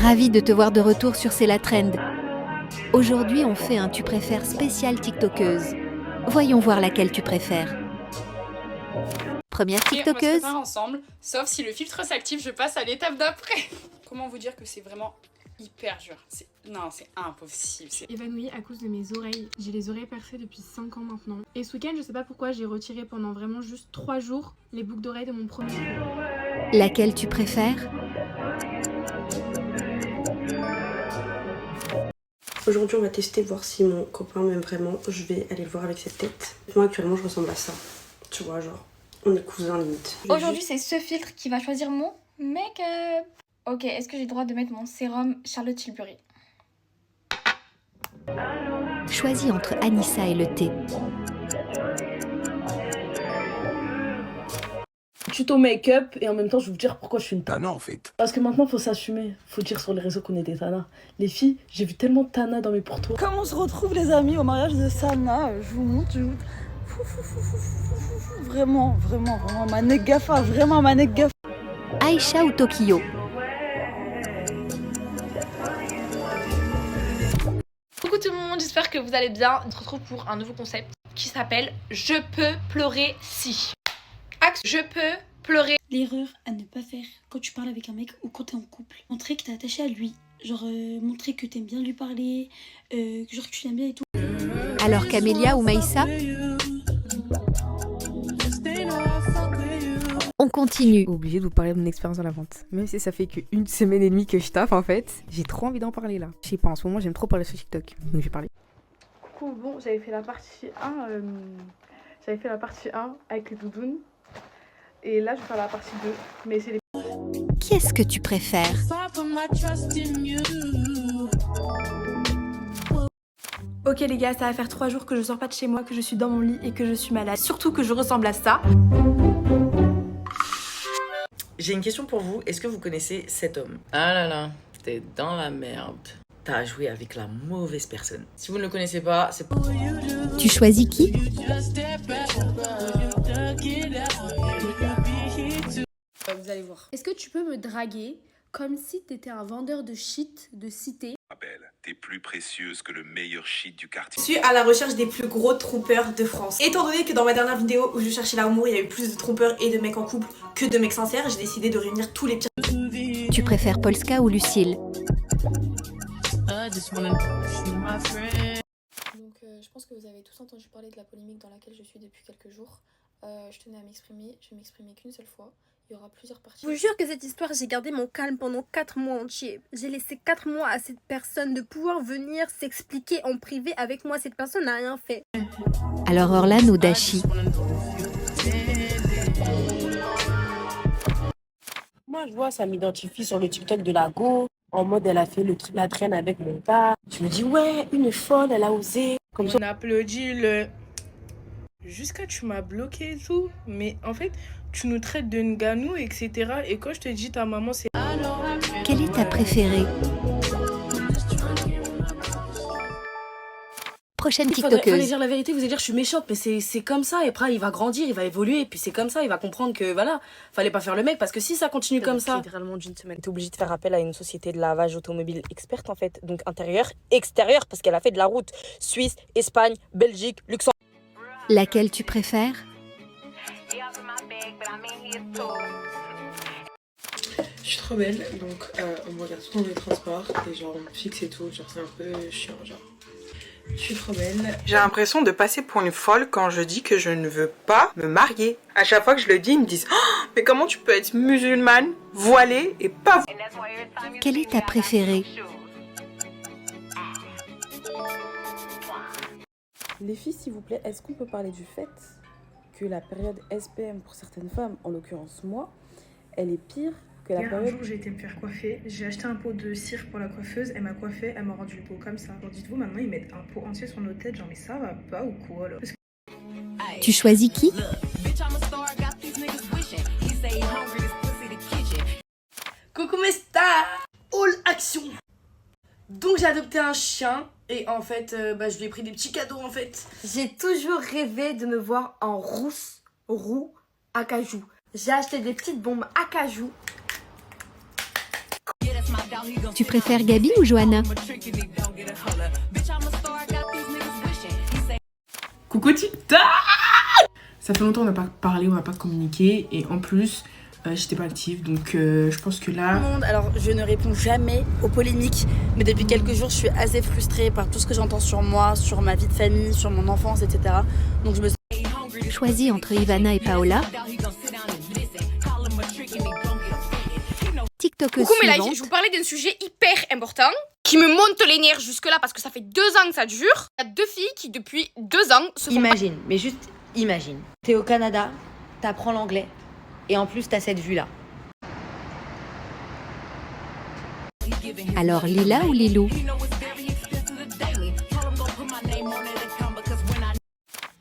Ravie de te voir de retour sur C'est la Trend. Aujourd'hui, on fait un Tu préfères spécial TikTokeuse. Voyons voir laquelle tu préfères. Première Et on va se TikTokeuse. préparer ensemble, sauf si le filtre s'active, je passe à l'étape d'après. Comment vous dire que c'est vraiment hyper dur. Non, c'est impossible. Évanouie à cause de mes oreilles. J'ai les oreilles percées depuis 5 ans maintenant. Et ce week-end, je sais pas pourquoi, j'ai retiré pendant vraiment juste 3 jours les boucles d'oreilles de mon premier coup. Laquelle tu préfères? Aujourd'hui, on va tester, voir si mon copain m'aime vraiment. Je vais aller le voir avec cette tête. Moi, actuellement, je ressemble à ça. Tu vois, genre, on est cousins limite. Aujourd'hui, c'est ce filtre qui va choisir mon make-up. Ok, est-ce que j'ai le droit de mettre mon sérum Charlotte Tilbury? Choisis entre Anissa et le thé. Tuto make-up et en même temps je vais vous dire pourquoi je suis une Tana en fait. Parce que maintenant faut s'assumer, faut dire sur les réseaux qu'on est des tanas. Les filles, j'ai vu tellement de tanas dans mes portos. Comme on se retrouve les amis au mariage de Sana, je vous montre, vraiment, ma nec gafa, vraiment ma nec gafa. Aïcha ou Tokyo? Coucou tout le monde, j'espère que vous allez bien. On se retrouve pour un nouveau concept qui s'appelle Je peux pleurer si. Axe, je peux pleurer. L'erreur à ne pas faire quand tu parles avec un mec ou quand t'es en couple. Montrer que t'es attaché à lui. Genre montrer que t'aimes bien lui parler, genre que tu l'aimes bien et tout. Alors Camélia ou Maïssa? On continue. Obligée de vous parler de mon expérience dans la vente. Même si ça fait qu'une semaine et demie que je taffe en fait, j'ai trop envie d'en parler là. Je sais pas, en ce moment j'aime trop parler sur TikTok, donc je vais parler. Coucou, bon, j'avais fait la partie 1 avec les doudounes. Et là, je vais faire la partie 2. Mais c'est les... Qui est-ce que tu préfères? Ok les gars, ça va faire 3 jours que je sors pas de chez moi, que je suis dans mon lit et que je suis malade. Surtout que je ressemble à ça. J'ai une question pour vous. Est-ce que vous connaissez cet homme? Ah là là, t'es dans la merde. T'as joué avec la mauvaise personne. Si vous ne le connaissez pas, c'est... Tu choisis qui? Vous allez voir. Est-ce que tu peux me draguer comme si t'étais un vendeur de shit de cité? Belle, t'es plus précieuse que le meilleur shit du quartier. Je suis à la recherche des plus gros trompeurs de France. Étant donné que dans ma dernière vidéo où je cherchais l'amour, il y a eu plus de trompeurs et de mecs en couple que de mecs sincères, j'ai décidé de réunir tous les pires. Tu préfères Polska ou Lucille? Donc je pense que vous avez tous entendu parler de la polémique dans laquelle je suis depuis quelques jours. Je tenais à m'exprimer, je vais m'exprimer qu'une seule fois. Il y aura plusieurs parties. Je vous jure que cette histoire, j'ai gardé mon calme pendant 4 mois entiers. J'ai laissé 4 mois à cette personne de pouvoir venir s'expliquer en privé avec moi. Cette personne n'a rien fait. Alors Orlan ou Dashi? Moi je vois, ça m'identifie sur le TikTok de la go. En mode elle a fait la traîne avec mon père. Je me dis ouais, une folle, elle a osé. Comme ça. On applaudit le... Jusqu'à tu m'as bloqué et tout. Mais en fait, tu nous traites de Nganou, etc. Et quand je te dis ta maman, c'est... Quelle est ta préférée? Prochaine TikTokeuse. Fallait dire la vérité, vous allez dire je suis méchante, mais c'est comme ça. Et après il va grandir, il va évoluer, et puis c'est comme ça, il va comprendre que voilà, fallait pas faire le mec, parce que si ça continue comme ça... Littéralement d'une semaine. T'es obligée de faire appel à une société de lavage automobile experte en fait. Donc intérieur, extérieur, parce qu'elle a fait de la route. Suisse, Espagne, Belgique, Luxembourg. Laquelle tu préfères? Je suis trop belle, donc on me regarde souvent dans les transports et genre on me fixe et tout, genre c'est un peu chiant, genre. Je suis trop belle. J'ai l'impression de passer pour une folle quand je dis que je ne veux pas me marier. À chaque fois que je le dis, ils me disent oh, mais comment tu peux être musulmane, voilée et pas... Quelle est ta préférée? Les filles, s'il vous plaît, est-ce qu'on peut parler du fait que la période SPM pour certaines femmes, en l'occurrence moi, elle est pire que la période... Un jour, j'ai été me faire coiffer. J'ai acheté un pot de cire pour la coiffeuse. Elle m'a coiffé, elle m'a rendu le pot comme ça. Alors dites-vous, maintenant, ils mettent un pot entier sur nos têtes. Genre, mais ça va pas ou quoi, alors? Tu choisis qui? Coucou mes stars! All action! Donc j'ai adopté un chien et en fait je lui ai pris des petits cadeaux en fait. J'ai toujours rêvé de me voir en rousse, roux, acajou. J'ai acheté des petites bombes acajou. Tu préfères Gabi ou Johanna? Coucou TikTok! Ça fait longtemps qu'on n'a pas parlé, on n'a pas communiqué et en plus j'étais pas active donc je pense que là... Alors je ne réponds jamais aux polémiques mais depuis quelques jours je suis assez frustrée par tout ce que j'entends sur moi, sur ma vie de famille, sur mon enfance, etc. Donc je me Choisis entre Ivana et Paola. TikTokeuse Coucou mes suivante. lives, je vous parlais d'un sujet hyper important qui me monte les nerfs jusque là parce que ça fait 2 ans que ça dure. Il y a 2 filles qui depuis 2 ans se font... Imagine, mais juste imagine. T'es au Canada, t'apprends l'anglais et en plus t'as cette vue-là. Alors Lila ou Lilou?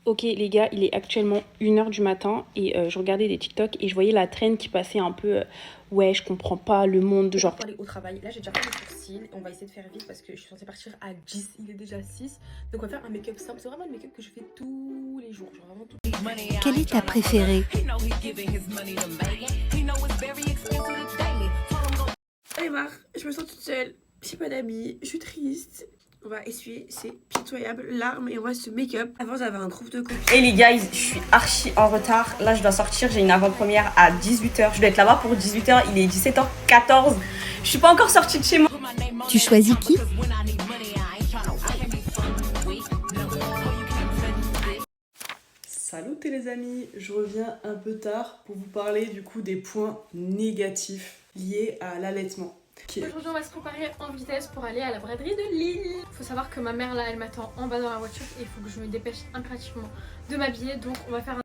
Ok les gars, il est actuellement 1h du matin et je regardais des TikTok et je voyais la traîne qui passait un peu ouais je comprends pas le monde de genre. Aller au travail, là j'ai déjà fait les sourcils, on va essayer de faire vite parce que je suis censée partir à 10, il est déjà 6. Donc on va faire un make-up simple, c'est vraiment le make-up que je fais tous les jours, genre vraiment tout. Quelle est ta préférée? Allez marre, je me sens toute seule, j'ai pas d'amis, je suis triste. On va essuyer ces pitoyables larmes et on va se make-up. Avant j'avais un groupe de copines. Hey les guys, je suis archi en retard. Là je dois sortir, j'ai une avant-première à 18h. Je dois être là-bas pour 18h, il est 17h14. Je suis pas encore sortie de chez moi. Tu choisis qui? Salut les amis, je reviens un peu tard pour vous parler du coup des points négatifs liés à l'allaitement. Aujourd'hui on va se préparer en vitesse pour aller à la braderie de Lille. Faut savoir que ma mère là elle m'attend en bas dans la voiture et il faut que je me dépêche impérativement de m'habiller, donc on va faire un...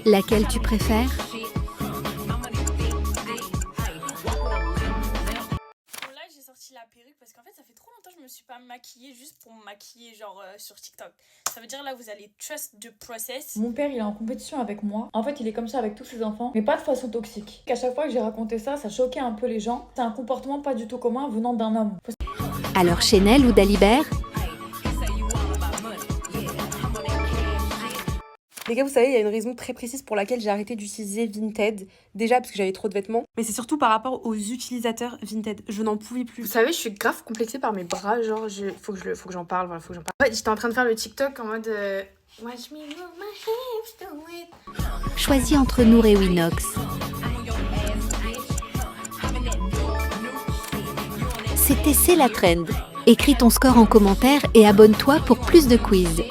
Laquelle tu préfères? Là j'ai sorti la perruque parce qu'en fait ça fait trop longtemps que je me suis pas maquillée juste pour me maquiller genre sur TikTok. Ça veut dire là vous allez trust the process. Mon père il est en compétition avec moi. En fait il est comme ça avec tous ses enfants, mais pas de façon toxique. À chaque fois que j'ai raconté ça, ça choquait un peu les gens. C'est un comportement pas du tout commun venant d'un homme. Alors Chanel ou Dalibert? Les gars, vous savez, il y a une raison très précise pour laquelle j'ai arrêté d'utiliser Vinted. Déjà parce que j'avais trop de vêtements, mais c'est surtout par rapport aux utilisateurs Vinted. Je n'en pouvais plus. Vous savez, je suis grave complexée par mes bras, genre faut que j'en parle, voilà, faut que j'en parle. En fait, j'étais en train de faire le TikTok en mode watch me move my hips do it. Choisis entre Nour et Winox. C'était C'est la Trend. Écris ton score en commentaire et abonne-toi pour plus de quiz.